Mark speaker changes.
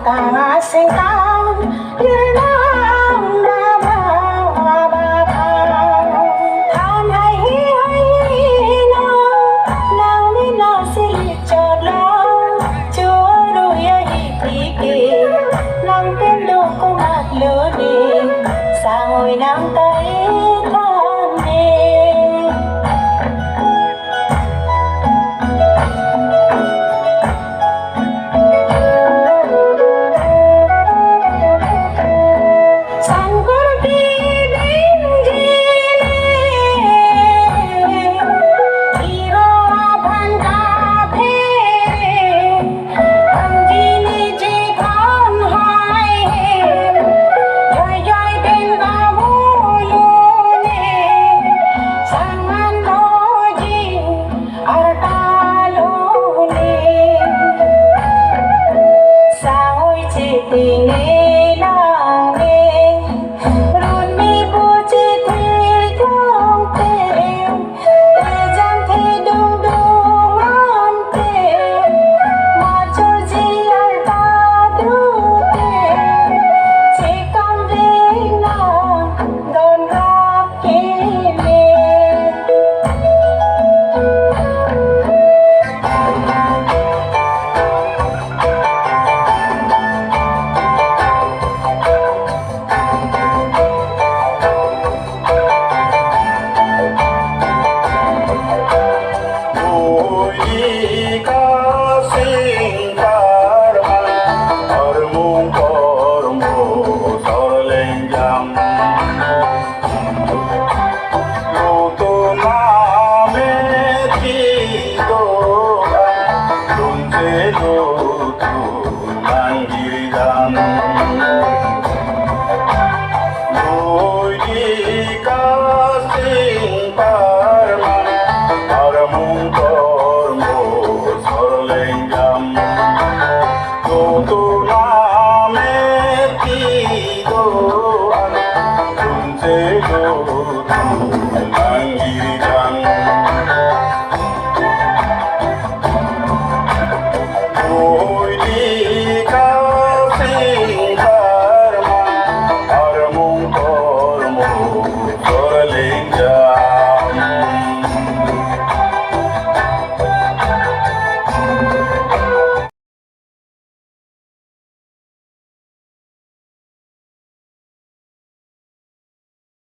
Speaker 1: ta sinh tan như nam ra ba ba than hay na nàng đi na xin chợt lo chúa đôi ấy thì kì nàng tên đâu có mặt lửa đi xa ngồi nắng tay than đi. Tình ấy đang nghe luôn mi bu chi thì thương tình để chẳng thể đông đông an tình mà cho gì ai ta đủ tình chỉ cần vì nàng đón gặp kỷ niệm.
Speaker 2: Hello.